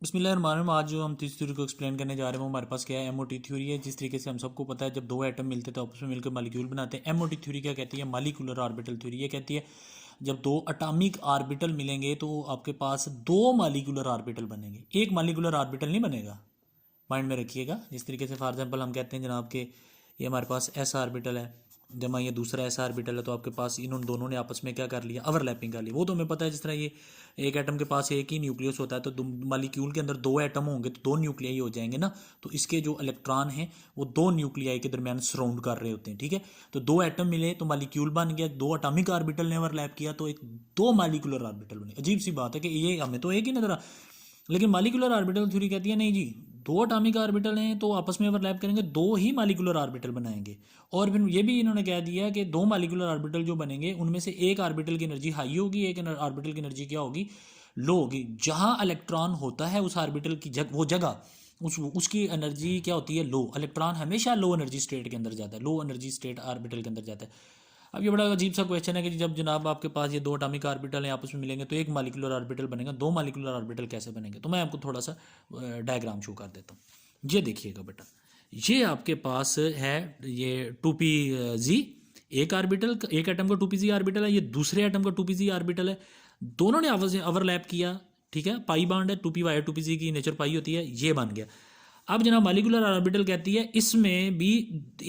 बिस्मिल्लाहिर्रहमानिर्रहीम। आज जो हम तीसरी थ्योरी को एक्सप्लेन करने जा रहे हैं वो हमारे पास क्या है, एमओटी थ्योरी है। जिस तरीके से हम सबको पता है जब दो एटम मिलते हैं तो आपस में मिलकर मालिक्यूल बनाते हैं। एमओटी थ्योरी क्या कहती है, मालिकुलर ऑर्बिटल थ्योरी। ये कहती है जब दो अटामिक ऑर्बिटल मिलेंगे तो आपके पास दो मालिकुलर ऑर्बिटल बनेंगे, एक मालिकुलर ऑर्बिटल नहीं बनेगा। माइंड में रखिएगा। जिस तरीके से फॉर एग्जांपल हम कहते हैं जनाब के ये हमारे पास एस ऑर्बिटल है, जब ये दूसरा एस ऑर्बिटल है तो आपके पास इन दोनों ने आपस में क्या कर लिया, ओवरलैपिंग कर लिया। वो तो हमें पता है, जिस तरह ये एक एटम के पास एक ही न्यूक्लियस होता है तो मालिक्यूल के अंदर दो एटम होंगे तो दो न्यूक्लियाई हो जाएंगे ना, तो इसके जो इलेक्ट्रॉन हैं वो दो न्यूक्लियाई के दरमियान सराउंड कर रहे होते हैं। ठीक है, तो दो एटम मिले तो मालिक्यूल बन गया, दो अटामिक ऑर्बिटल ने ओवरलैप किया तो एक दो मालिकुलर ऑर्बिटल बने। अजीब सी बात है कि ये हमें तो एक ही नजर, लेकिन मालिकुलर ऑर्बिटल थ्योरी कहती है नहीं जी, दो अटामिक ऑर्बिटल हैं तो आपस में ओवरलैप करेंगे, दो ही मालिकुलर ऑर्बिटल बनाएंगे। और फिर ये भी इन्होंने कह दिया कि दो मालिकुलर ऑर्बिटल जो बनेंगे उनमें से एक ऑर्बिटल की एनर्जी हाई होगी, एक ऑर्बिटल की एनर्जी क्या होगी, लो होगी। जहां इलेक्ट्रॉन होता है उस ऑर्बिटल की वो जगह उसकी एनर्जी क्या होती है, लो। इलेक्ट्रॉन हमेशा लो एनर्जी स्टेट के अंदर जाता है, लो एनर्जी स्टेट ऑर्बिटल के अंदर जाता है। अब ये बड़ा अजीब सा क्वेश्चन है कि जब जनाब आपके पास ये दो अटामिक ऑर्बिटल हैं आपस में मिलेंगे तो एक मालिकुलर ऑर्बिटल बनेगा, दो मालिकुलर ऑर्बिटल कैसे बनेंगे। तो मैं आपको थोड़ा सा डायग्राम शो कर देता हूँ। ये देखिएगा बेटा, ये आपके पास है ये 2p(z), एक ऑर्बिटल, एक एटम का 2p(z) ऑर्बिटल है, ये दूसरे एटम का 2p(z) ऑर्बिटल है। दोनों ने आपस में ओवरलैप किया। ठीक है, पाई बाउंड है, 2p(y) 2p(z) की नेचर पाई होती है, ये बन गया। अब जनाब मालिकुलर ऑर्बिटल कहती है इसमें भी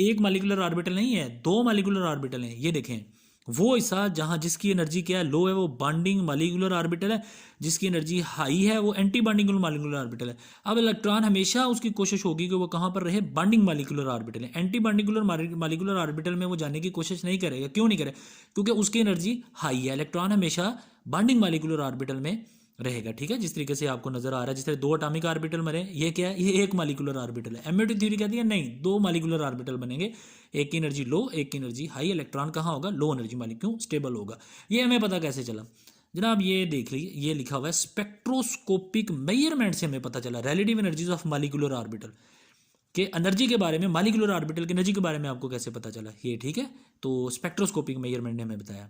एक मालिकुलर ऑर्बिटल नहीं है, दो मालिकुलर ऑर्बिटल हैं। ये देखें, वो हिस्सा जहां जिसकी एनर्जी क्या है, लो है, वो बॉन्डिंग मालिकुलर ऑर्बिटल है। जिसकी एनर्जी हाई है वो एंटी बॉन्डिंग मालिकुलर ऑर्बिटल है। अब इलेक्ट्रॉन हमेशा उसकी कोशिश होगी कि वो कहां पर रहे, बॉन्डिंग मालिकुलर ऑर्बिटल है। एंटी बॉन्डिंग मालिकुलर ऑर्बिटल में वो जाने की कोशिश नहीं करेगा। क्यों नहीं करेगा? क्योंकि उसकी एनर्जी हाई है। इलेक्ट्रॉन हमेशा बॉन्डिंग मालिकुलर ऑर्बिटल में रहेगा। ठीक है, जिस तरीके से आपको नजर आ रहा है, जिस तरह दो अटामिक ऑर्बिटल बने, ये क्या है, ये एक मालिकुलर ऑर्बिटल है। एमओटी थ्योरी कहती है नहीं, दो मालिकुलर ऑर्बिटल बनेंगे, एक की एनर्जी लो, एक की एनर्जी हाई। इलेक्ट्रॉन कहाँ होगा, लो एनर्जी मालिक्यूल स्टेबल होगा। ये हमें पता कैसे चला जनाब, ये देख लीजिए, ये लिखा हुआ है स्पेक्ट्रोस्कोपिक मेजरमेंट से हमें पता चला relative energies of molecular orbital के एनर्जी के बारे में। मालिकुलर ऑर्बिटल की एनर्जी के बारे में आपको कैसे पता चला, ये ठीक है, तो स्पेक्ट्रोस्कोपिक मेजरमेंट ने हमें बताया।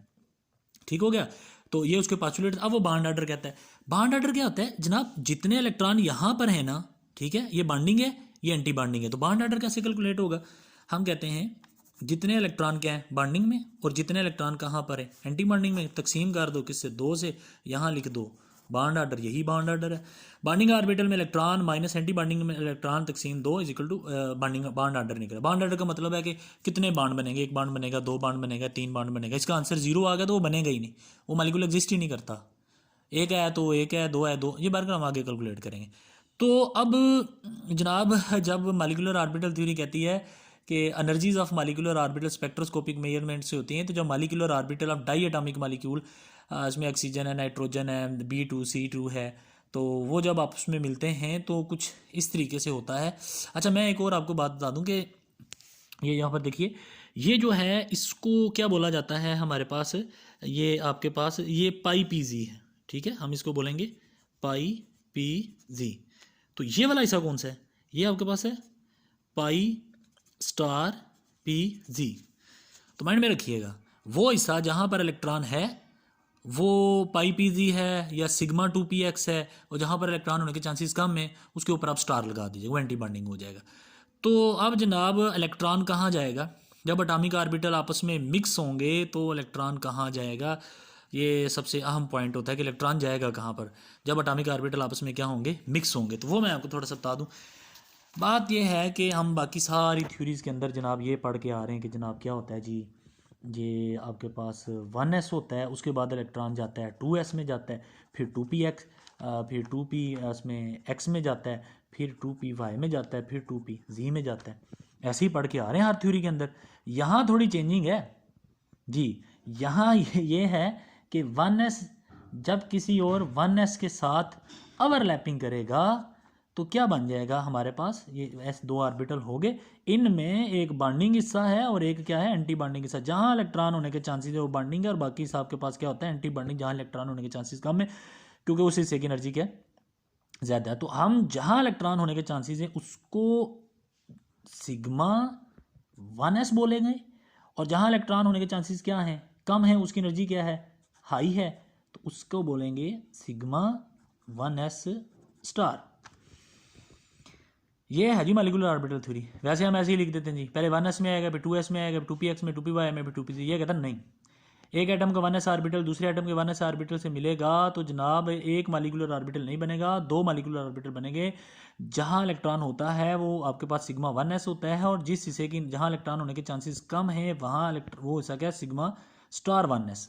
ठीक हो गया, तो ये उसके पास्टुलेट। अब वो बॉन्ड ऑर्डर कहता है। बॉन्ड ऑर्डर क्या होता है जनाब, जितने इलेक्ट्रॉन यहां पर है ना, ठीक है, ये बॉन्डिंग है, ये एंटी बॉन्डिंग है, तो बॉन्ड ऑर्डर कैसे कैलकुलेट होगा। हम कहते हैं जितने इलेक्ट्रॉन क्या है बॉन्डिंग में और जितने इलेक्ट्रॉन कहाँ पर है, एंटी बॉन्डिंग में, तकसीम कर दो किससे, दो से, यहाँ लिख दो बॉन्ड ऑर्डर, यही बॉन्ड ऑर्डर है। बॉन्डिंग ऑर्बिटल में इलेक्ट्रॉन माइनस एंटी बॉन्डिंग में इलेक्ट्रॉन तकसीम दो is equal to bonding bond order निकला। बॉन्ड ऑर्डर का मतलब है कि कितने बॉन्ड बनेंगे, एक बॉन्ड बनेगा, दो बॉन्ड बनेगा, तीन बॉन्ड बनेगा। इसका आंसर जीरो आ गया तो वो बनेगा ही नहीं, वो मालिक्यूल एग्जिस्ट ही नहीं करता। एक है तो एक है, दो है दो, ये बार हम आगे कैलकुलेट करेंगे। तो अब जनाब जब मालिकुलर ऑर्बिटल थ्योरी कहती है कि energies of molecular orbital spectroscopic measurement से होती हैं, तो जब molecular orbital of diatomic molecule, इसमें ऑक्सीजन है, नाइट्रोजन है, B2C2 है, तो वो जब आपस में मिलते हैं तो कुछ इस तरीके से होता है। अच्छा, मैं एक और आपको बात बता दूं कि ये यहाँ पर देखिए, ये जो है इसको क्या बोला जाता है हमारे पास, ये आपके पास ये π(p(z) है। ठीक है, हम इसको बोलेंगे π(p(z). तो ये वाला हिस्सा कौन सा है, ये आपके पास है π(p(z). तो माइंड में रखिएगा, वो हिस्सा जहां पर इलेक्ट्रॉन है वो π(p(z) है या σ2px है, और जहां पर इलेक्ट्रॉन होने के चांसेस कम है उसके ऊपर आप स्टार लगा दीजिए, वो एंटी बॉन्डिंग हो जाएगा। तो अब जनाब इलेक्ट्रॉन कहाँ जाएगा, जब एटॉमिक ऑर्बिटल आपस में मिक्स होंगे तो इलेक्ट्रॉन कहाँ जाएगा, ये सबसे अहम पॉइंट होता है कि इलेक्ट्रॉन जाएगा कहाँ पर, जब एटॉमिक ऑर्बिटल आपस में क्या होंगे, मिक्स होंगे। तो वो मैं आपको थोड़ा सा बता दूं। बात ये है कि हम बाकी सारी थ्योरीज़ के अंदर जनाब ये पढ़ के आ रहे हैं कि जनाब क्या होता है जी, ये आपके पास 1s होता है, उसके बाद इलेक्ट्रॉन जाता है 2s में जाता है, फिर 2px, फिर 2p इसमें x में जाता है, फिर 2py में जाता है, फिर 2pz में जाता है। ऐसे ही पढ़ के आ रहे हैं हर थ्योरी के अंदर। यहाँ थोड़ी चेंजिंग है जी, यहाँ ये है कि 1s जब किसी और 1s के साथ ओवरलैपिंग करेगा तो क्या बन जाएगा हमारे पास, ये एस दो ऑर्बिटल हो गए, इनमें एक बॉन्डिंग हिस्सा है और एक क्या है, एंटी बॉन्डिंग हिस्सा। जहां इलेक्ट्रॉन होने के चांसेस है वो बॉन्डिंग है, और बाकी हिस्सा आपके पास क्या होता है, एंटी बॉन्डिंग, जहां इलेक्ट्रॉन होने के चांसेस कम है क्योंकि उस हिस्से की एनर्जी क्या है, ज़्यादा है। तो हम जहां इलेक्ट्रॉन होने के चांसेस है उसको σ1s बोलेंगे, और जहां इलेक्ट्रॉन होने के चांसेस क्या हैं, कम है, उसकी एनर्जी क्या है, हाई है, तो उसको बोलेंगे σ1s स्टार। ये है जी मॉलिक्यूलर ऑर्बिटल थ्योरी। वैसे हम ऐसे ही लिख देते हैं जी, पहले 1s में आएगा, फिर 2s में आएगा, फिर 2px में, 2py में, फिर 2pz। ये कहता नहीं, एक एटम का 1s ऑर्बिटल दूसरे एटम के 1s ऑर्बिटल से मिलेगा तो जनाब एक मॉलिक्यूलर ऑर्बिटल नहीं बनेगा, दो मॉलिक्यूलर ऑर्बिटल बनेंगे। जहां इलेक्ट्रॉन होता है वो आपके पास सिग्मा 1s होता है, और जिस हिस्से की जहां इलेक्ट्रॉन होने के चांसेस कम है वहां वो हिस्सा क्या, सिग्मा स्टार 1s।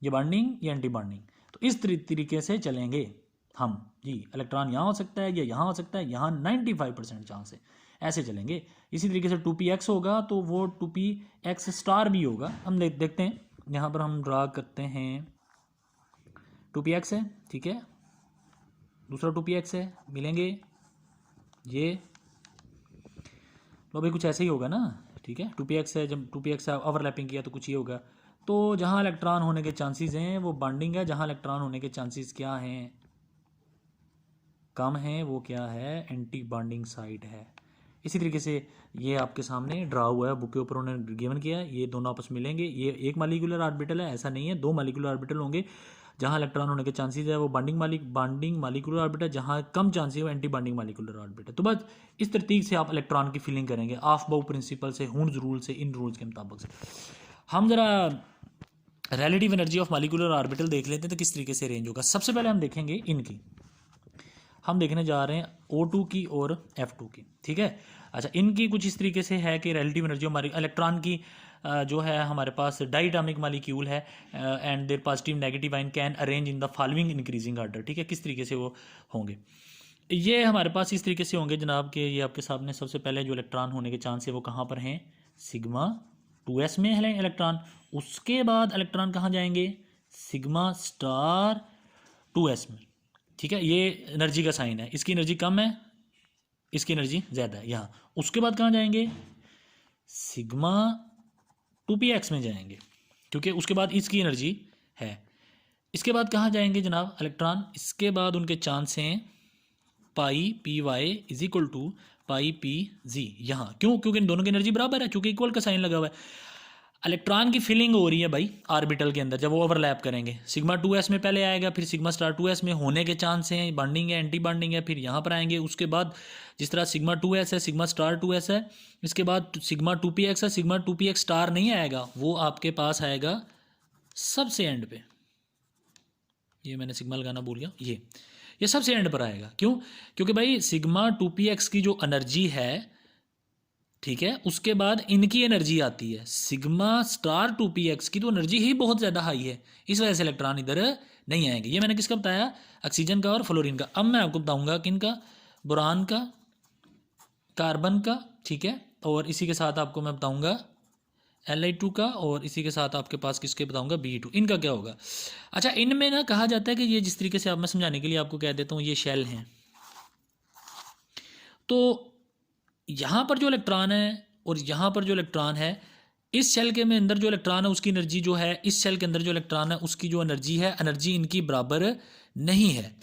ये बॉन्डिंग, ये एंटी बॉन्डिंग। तो इस तरीके से चलेंगे हम जी। इलेक्ट्रॉन यहाँ हो सकता है या यहाँ हो सकता है, यहाँ 95% चांस है, ऐसे चलेंगे। इसी तरीके से 2px होगा तो वो 2px स्टार भी होगा। हम देखते हैं, यहाँ पर हम ड्रा करते हैं, 2px है, ठीक है, दूसरा 2px है, मिलेंगे ये, तो भाई कुछ ऐसे ही होगा ना, ठीक है। 2px है, जब 2px ओवरलैपिंग किया तो कुछ ये होगा। तो जहाँ इलेक्ट्रॉन होने के चांसेस हैं वो बॉन्डिंग है, जहाँ इलेक्ट्रॉन होने के चांसेस क्या हैं, कम है, वो क्या है, एंटी बॉन्डिंग साइड है। इसी तरीके से ये आपके सामने ड्रा हुआ है, बुक के ऊपर उन्होंने गिवन किया है। ये दोनों आपस में मिलेंगे, ये एक मॉलिक्यूलर ऑर्बिटल है, ऐसा नहीं है, दो मॉलिक्यूलर ऑर्बिटल होंगे। जहाँ इलेक्ट्रॉन होने के चांसेस है वो बॉन्डिंग मॉलिक्यूलर ऑर्बिटल, जहाँ कम चांसेस है वो एंटी बॉन्डिंग मॉलिक्यूलर ऑर्बिटल। तो बस इस तरतीब से आप इलेक्ट्रॉन की फिलिंग करेंगे, ऑफ बाउ प्रिंसिपल से, हुंड्स रूल से, इन रूल्स के मुताबिक से। हम जरा relative energy of molecular orbital देख लेते हैं तो किस तरीके से रेंज होगा। सबसे पहले हम देखेंगे इनकी, हम देखने जा रहे हैं O2 की और F2 की, ठीक है। अच्छा, इनकी कुछ इस तरीके से है कि रिलेटिव एनर्जी हमारी इलेक्ट्रॉन की जो है हमारे पास डाइटॉमिक मॉलिक्यूल है and their positive negative ion can arrange in the following increasing order, ठीक है। किस तरीके से वो होंगे, ये हमारे पास इस तरीके से होंगे जनाब के, ये आपके सामने सबसे पहले जो इलेक्ट्रॉन होने के चांस है वो कहाँ पर हैं, सिग्मा 2s में है इलेक्ट्रॉन। उसके बाद इलेक्ट्रॉन कहाँ जाएंगे, सिग्मा स्टार 2s में, ठीक है। ये एनर्जी का साइन है, इसकी एनर्जी कम है, इसकी एनर्जी ज़्यादा है यहाँ। उसके बाद कहाँ जाएंगे, सिग्मा 2px में जाएंगे, क्योंकि उसके बाद इसकी एनर्जी है। इसके बाद कहाँ जाएंगे जनाब इलेक्ट्रॉन, इसके बाद उनके चांस हैं pi P Y is equal to pi P G, यहाँ क्यों, क्योंकि इन दोनों की एनर्जी बराबर है, चूँकि इक्वल का साइन लगा हुआ है। इलेक्ट्रॉन की फिलिंग हो रही है भाई ऑर्बिटल के अंदर, जब वो ओवरलैप करेंगे सिग्मा 2s में पहले आएगा, फिर सिग्मा स्टार 2s में होने के चांस हैं, बॉन्डिंग है, एंटी बॉन्डिंग है, फिर यहाँ पर आएंगे। उसके बाद जिस तरह सिग्मा 2s है, सिग्मा स्टार 2s है, इसके बाद सिग्मा 2px है, सिग्मा 2px स्टार नहीं आएगा, वो आपके पास आएगा सबसे एंड पे। ये मैंने सिग्मा लगाना भूल गया, ये सबसे एंड पर आएगा। क्यों, क्योंकि भाई सिग्मा 2px की जो एनर्जी है, ठीक है, उसके बाद इनकी एनर्जी आती है सिग्मा स्टार 2px की, तो एनर्जी ही बहुत ज़्यादा हाई है, इस वजह से इलेक्ट्रॉन इधर नहीं आएंगे। ये मैंने किसका बताया, ऑक्सीजन का और फ्लोरीन का। अब मैं आपको बताऊंगा किनका, बोरान का, कार्बन का, ठीक है, और इसी के साथ आपको मैं बताऊंगा Li2 का, और इसी के साथ आपके पास किसके बताऊंगा, Be2। इनका क्या होगा। अच्छा, इनमें ना कहा जाता है कि ये जिस तरीके से आप, मैं समझाने के लिए आपको कह देता हूँ, ये शेल हैं, तो यहाँ पर जो इलेक्ट्रॉन है और यहाँ पर जो इलेक्ट्रॉन है, इस शेल के में अंदर जो इलेक्ट्रॉन है उसकी एनर्जी जो है, इस शेल के अंदर जो इलेक्ट्रॉन है उसकी जो एनर्जी है, एनर्जी इनकी बराबर नहीं है।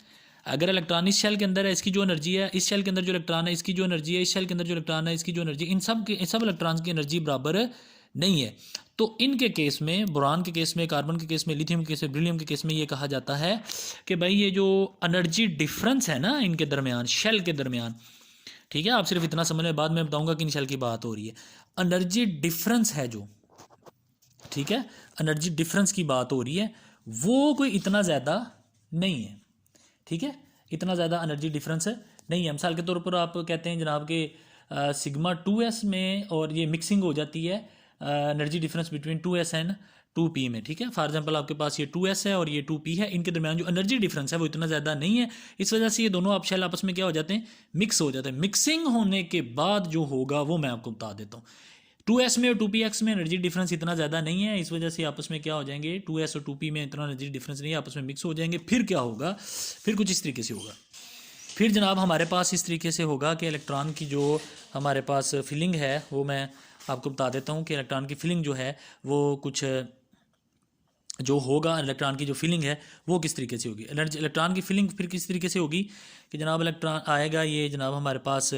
अगर इलेक्ट्रॉन इस शेल के अंदर है, इसकी जो एनर्जी है, इस शेल के अंदर जो इलेक्ट्रॉन है इसकी जो एनर्जी है, इस शेल के अंदर जो इलेक्ट्रॉन है इसकी जो एनर्जी, इन सब इलेक्ट्रॉन्स की एनर्जी बराबर नहीं है। तो इनके केस में, बोरान के केस में, कार्बन के केस में, लिथियम के केस में, बेरिलियम के केस में ये कहा जाता है कि भाई ये जो एनर्जी डिफरेंस है ना इनके दरमियान, शेल के दरमियान, ठीक है, आप सिर्फ इतना समझ लें, बाद में बताऊंगा किन शेल की बात हो रही है। एनर्जी डिफरेंस है जो, ठीक है, एनर्जी डिफरेंस की बात हो रही है, वो कोई इतना ज़्यादा नहीं है, ठीक है, इतना ज़्यादा एनर्जी डिफरेंस नहीं है। मिसाल के तौर पर आप कहते हैं जनाब के सिग्मा 2s में और ये मिक्सिंग हो जाती है energy difference between 2s and 2p में, ठीक है। फॉर एग्जांपल आपके पास ये 2s है और ये 2p है, इनके दरमियान जो एनर्जी डिफरेंस है वो इतना ज़्यादा नहीं है, इस वजह से ये दोनों आप शेल आपस में क्या हो जाते हैं, मिक्स हो जाते हैं। मिक्सिंग होने के बाद जो होगा वो मैं आपको बता देता हूँ। 2s में और 2px में एनर्जी डिफरेंस इतना ज़्यादा नहीं है, इस वजह से आपस में क्या हो जाएंगे, 2s और 2p में इतना एनर्जी डिफरेंस नहीं है, आपस में मिक्स हो जाएंगे। फिर क्या होगा, फिर कुछ इस तरीके से होगा। फिर जनाब हमारे पास इस तरीके से होगा कि इलेक्ट्रॉन की जो हमारे पास फिलिंग है वो मैं आपको बता देता हूँ कि इलेक्ट्रॉन की फिलिंग जो है वो कुछ जो होगा, इलेक्ट्रॉन की जो फिलिंग है वो किस तरीके से होगी। एनर्जी इलेक्ट्रॉन की फिलिंग फिर किस तरीके से होगी कि जनाब इलेक्ट्रॉन आएगा, ये जनाब हमारे पास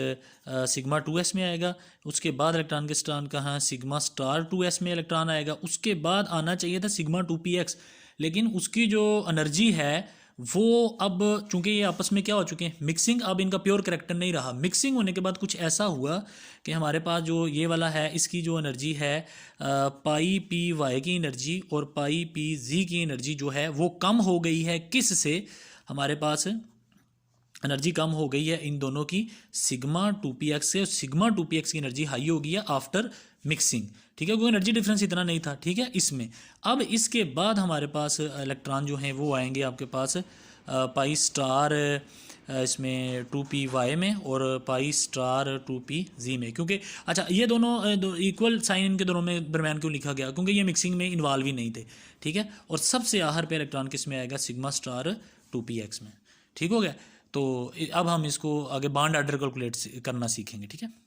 सिग्मा 2s में आएगा, उसके बाद इलेक्ट्रॉन के स्ट्रॉन कहाँ, सिग्मा स्टार 2s में इलेक्ट्रॉन आएगा, उसके बाद आना चाहिए था सिग्मा 2px, लेकिन उसकी जो एनर्जी है वो अब चूंकि ये आपस में क्या हो चुके हैं, मिक्सिंग, अब इनका प्योर करेक्टर नहीं रहा। मिक्सिंग होने के बाद कुछ ऐसा हुआ कि हमारे पास जो ये वाला है इसकी जो एनर्जी है पाई पी वाई की एनर्जी और पाई पी जी की एनर्जी जो है वो कम हो गई है। किस से? हमारे पास एनर्जी कम हो गई है इन दोनों की सिग्मा 2px से। सिग्मा 2px की एनर्जी हाई हो गई है आफ्टर मिक्सिंग, ठीक है, क्योंकि एनर्जी डिफरेंस इतना नहीं था, ठीक है, इसमें। अब इसके बाद हमारे पास इलेक्ट्रॉन जो हैं वो आएंगे आपके पास पाई स्टार इसमें 2py में और पाई स्टार 2pz में, क्योंकि अच्छा ये दोनों इक्वल साइन इनके दोनों में दरम्यान क्यों लिखा गया? क्योंकि ये मिक्सिंग में इन्वॉल्व ही नहीं थे, ठीक है। और सबसे आखिर पे इलेक्ट्रॉन किस में आएगा? सिग्मा स्टार 2px में, ठीक हो गया। तो अब हम इसको आगे बॉन्ड ऑर्डर कैलकुलेट करना सीखेंगे, ठीक है।